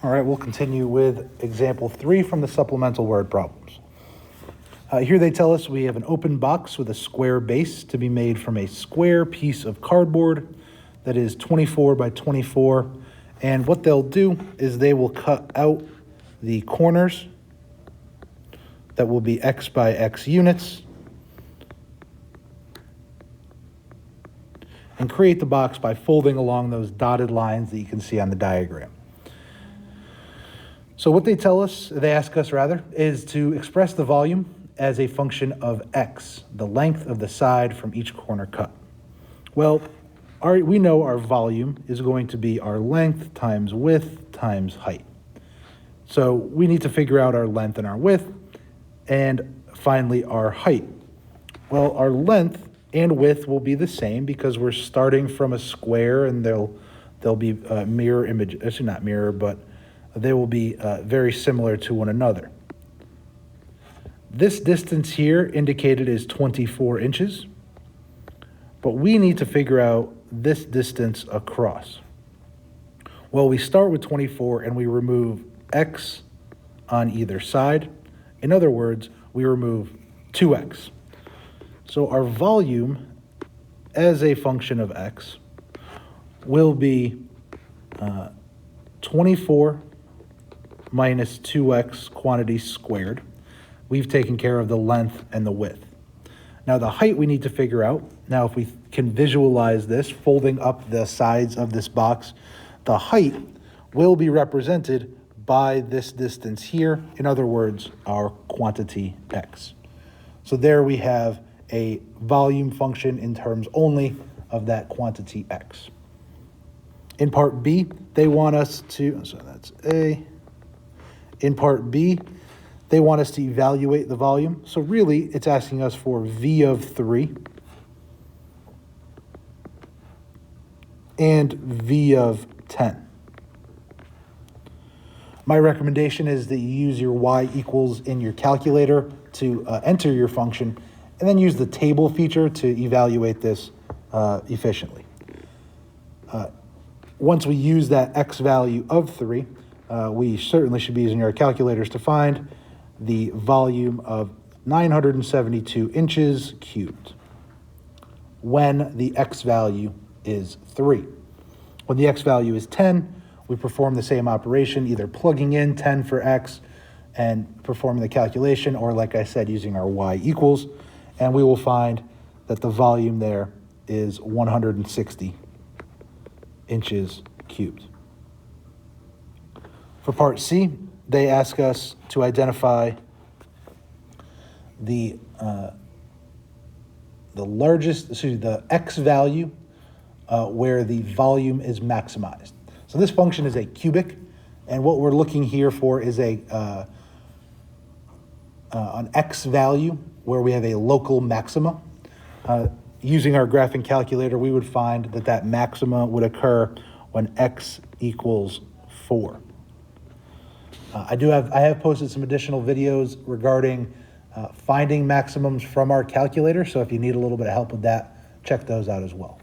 All right, we'll continue with example 3 from the supplemental word problems. Here they tell us we have an open box with a square base to be made from a square piece of cardboard that is 24 by 24. And what they'll do is they will cut out the corners that will be X by X units and create the box by folding along those dotted lines that you can see on the diagram. So what they ask us, is to express the volume as a function of X, the length of the side from each corner cut. Well, we know our volume is going to be our length times width times height. So we need to figure out our length and our width, and finally our height. Well, our length and width will be the same because we're starting from a square, and they'll be mirror image, actually not mirror, but they will be very similar to one another. This distance here indicated is 24 inches, but we need to figure out this distance across. Well, we start with 24 and we remove X on either side. In other words, we remove 2X. So our volume as a function of X will be 24 minus 2X quantity squared. We've taken care of the length and the width. Now the height we need to figure out. Now if we can visualize this, folding up the sides of this box, the height will be represented by this distance here. In other words, our quantity X. So there we have a volume function in terms only of that quantity X. In part B, they want us to, so that's A. In part B, they want us to evaluate the volume. So really, it's asking us for V of 3 and V of 10. My recommendation is that you use your y equals in your calculator to enter your function, and then use the table feature to evaluate this efficiently. Once we use that x value of 3, we certainly should be using our calculators to find the volume of 972 inches cubed when the x value is 3. When the x value is 10, we perform the same operation, either plugging in 10 for x and performing the calculation, or like I said, using our y equals, and we will find that the volume there is 160 inches cubed. For part C, they ask us to identify the x value where the volume is maximized. So this function is a cubic, and what we're looking here for is an x value where we have a local maxima. Using our graphing calculator, we would find that that maxima would occur when x equals 4. I have posted some additional videos regarding finding maximums from our calculator, so if you need a little bit of help with that, check those out as well.